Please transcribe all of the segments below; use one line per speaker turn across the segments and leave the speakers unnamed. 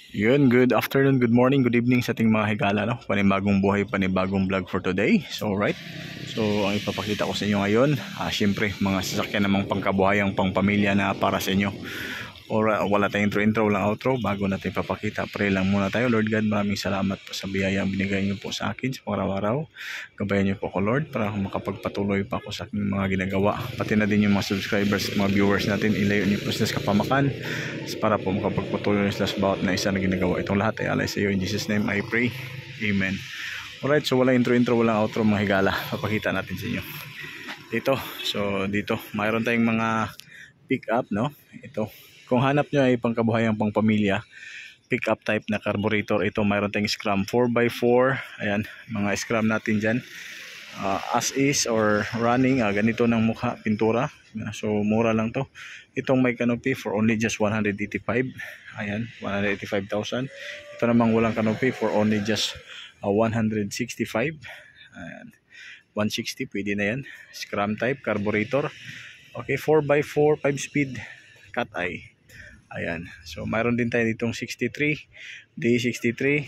Yun, good afternoon, good morning, good evening sa ating mga higala, no? Panibagong buhay, panibagong vlog for today. So, right. So, ang ipapakita ko sa inyo ngayon, syempre, mga sasakyan namang pangkabuhayang pangpamilya na para sa inyo. Or wala tayong intro lang outro bago natin papakita. Pray lang muna tayo. Lord God, maraming salamat po sa biyayang binigay niyo po sa akin sa araw-araw. Gabayan niyo po ako, Lord, para makapagpatuloy pa ako sa aking mga ginagawa. Pati na din yung mga subscribers at mga viewers natin, ilayo niyo po sila sa kapamakan para po makapagpatuloy sila sa bawat na isa na ginagawa. Itong lahat ay alay sa iyo. In Jesus' name I pray. Amen. Alright, so wala intro, walang outro mga higala. Papakita natin sa inyo. Dito, mayroon tayong mga pick up, no? Ito. Kung hanap nyo ay pangkabuhayang pangpamilya, pick up type na carburetor. Ito mayroon tayong Scram 4x4. Ayan, mga Scram natin dyan. As is or running, ganito ng mukha, pintura. So mura lang to. Itong may canopy for only just 185. Ayan, 185,000. Ito namang walang canopy for only just 165. Ayan, 160 pwede na yan. Scram type, carburetor. Okay, 4x4, 5 speed, cat eye. Ayan, so mayroon din tayo ditong 63 D63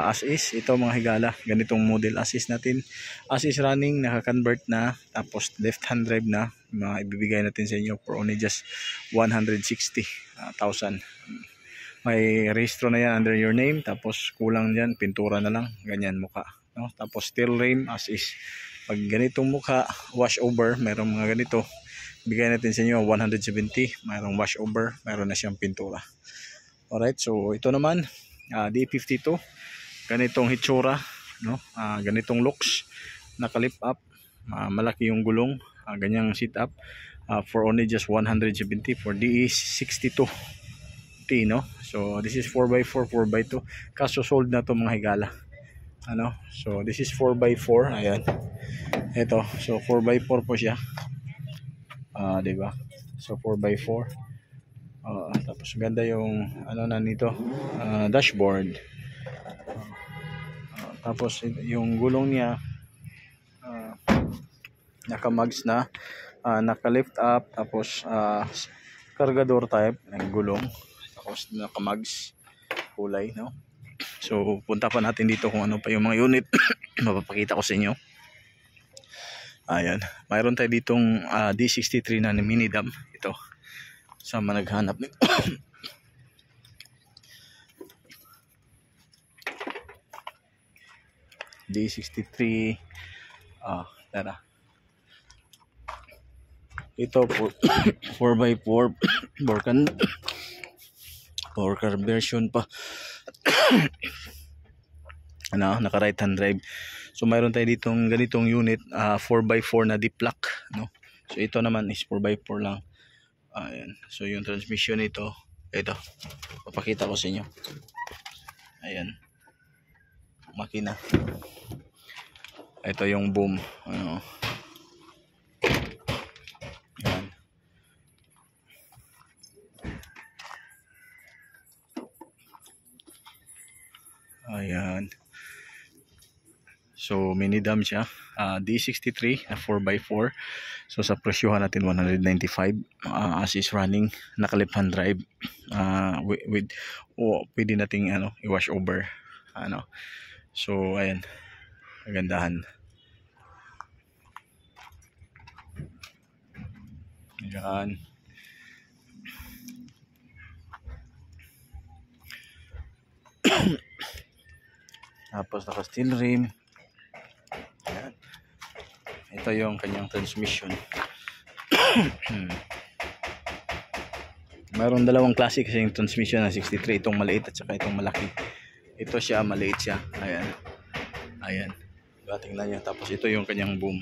as is. Ito mga higala, ganitong model as is natin, as is running, naka-convert na, tapos left hand drive na. Ibibigay natin sa inyo for only just 160,000. May registro na yan under your name, tapos kulang dyan, pintura na lang, ganyan mukha, no? Tapos steel rim as is. Pag ganitong mukha, wash over, mayroong mga ganito, bigay natin sa inyo 170, mayroong wash over, mayroon na siyang pintura. Alright, so ito naman D52, ganitong hitsura, no? Ganitong looks, naka-lift up, malaki yung gulong, ganyang sit up, for only just 170 for DE62 T, no? So this is 4x4, 4x2, kaso sold na to mga higala, ano? So this is 4x4, ayan, ito, so 4x4 po siya. Diba? So 4x4. Tapos ganda yung ano na nito, dashboard. Tapos yung gulong niya naka-mags na, naka-lift up, tapos cargador type ng gulong, tapos naka-mags kulay, no? So punta pa natin dito kung ano pa yung mga unit mapapakita ko sa inyo. Ayan, mayroon tayo ditong D63 na mini dam. Ito, sa managhanap nito. D63, tara. Ito po 4x4 Borcar version pa. Ano, naka right hand drive. So mayroon tayo ditong ganitong unit, 4x4 na D-Block, no? So ito naman is 4x4 lang. Ayan. So yung transmission nito, ito, papakita ko sa inyo. Ayan, makina. Ito yung boom, ano. Ayan. Ayan. So mini dam siya, D63 na 4x4. So sa presyohan natin 195, as is running, naka left hand drive, with pwede nating ano, i-wash over, ano. So ayan, kagandahan. Ayan. Tapos naka steel rim. Ayan. Ito yung kanyang transmission. Mayroon dalawang klase kasi yung transmission na 63, itong maliit at saka itong malaki. Ito siya, maliit siya. Ayan. Ayan. Tingnan niyo. Tapos ito yung kanyang boom.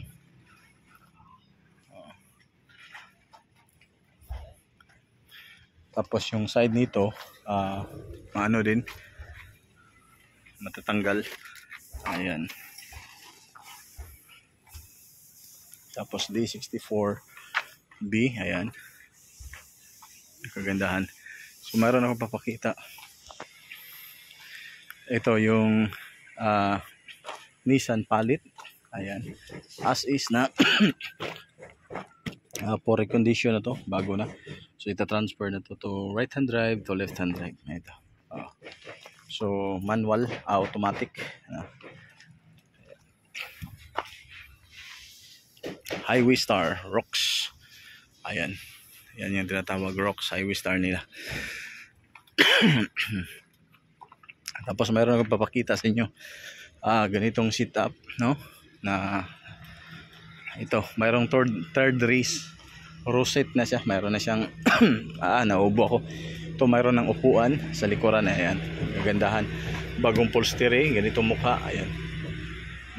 Tapos yung side nito, ano din, matatanggal. Ayan. Tapos D64B, ayan, kagandahan. So mayroon ako papakita. Ito yung Nissan Palit, ayan, as is na. For recondition na to, bago na. So ita-transfer na to right hand drive to left hand drive. Ito. So manual, automatic. Highway Star Rocks. Ayan. Yan yung tinatawag Rocks, Highway Star nila. Tapos mayroon akong papakita sa inyo. Ganitong setup, no? Na ito, mayroong third race. Rosette na siya. Mayroon na siyang naubo ako. Ito mayroon ng upuan sa likuran. Ayan. Kagandahan. Bagong upholstery, ganitong mukha. Ayan.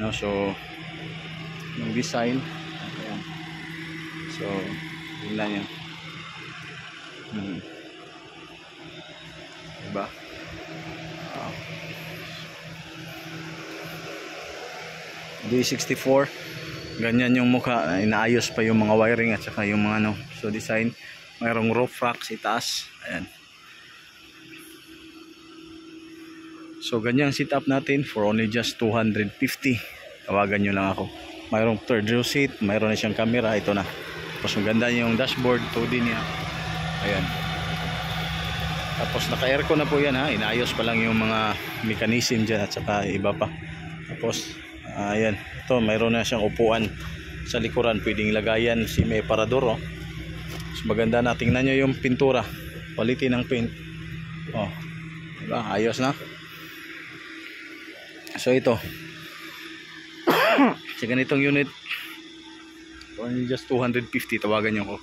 No, so yung design. Ayan. So, yun lang yan. Diba? D64, ganyan yung mukha. Inaayos pa yung mga wiring at saka yung mga so design. Mayroong roof rack sa itaas. Ayan. So ganyan setup natin for only just 250. Tawagan nyo lang ako. Mayroong third row seat, mayroon na siyang camera. Ito na. Tapos maganda yung dashboard, 2D niya. Ayan. Tapos naka-aircon na po yan ha. Inaayos pa lang yung mga mechanism dyan at saka iba pa. Tapos ayan. Ito mayroon na siyang upuan sa likuran. Pwedeng lagayan si may parador. So maganda na. Tingnan nyo yung pintura. Quality ng paint. Diba? Ayos na. So ito. Sa ganitong unit. Only just 250. Tawagan nyo ko.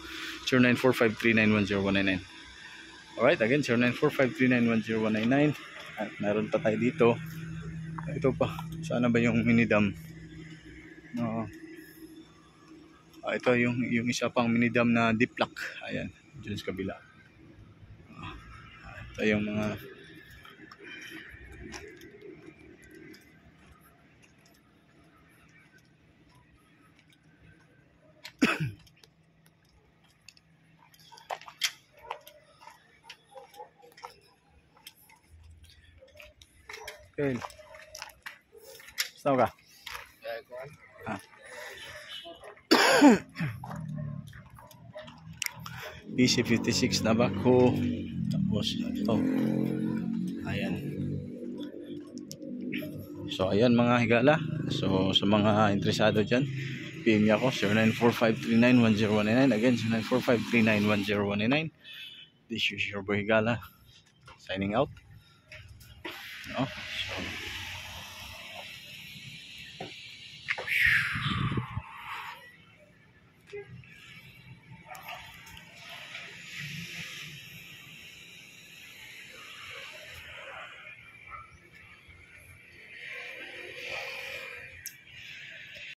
0945391099. Alright, again 0945391099. At meron pa tayo dito. Ito pa. Sana ba yung minidam? Ito yung isa pang minidam na deep lock. Ayan, dyan sa kabila. Ito yung mga okay. Saan ka? PC56 na bako. Tapos ito. Ayan. So ayan mga higala. So sa mga interesado dyan, PM niya ako 0945391099. Again 0945391099. This is your boy Higala signing out. So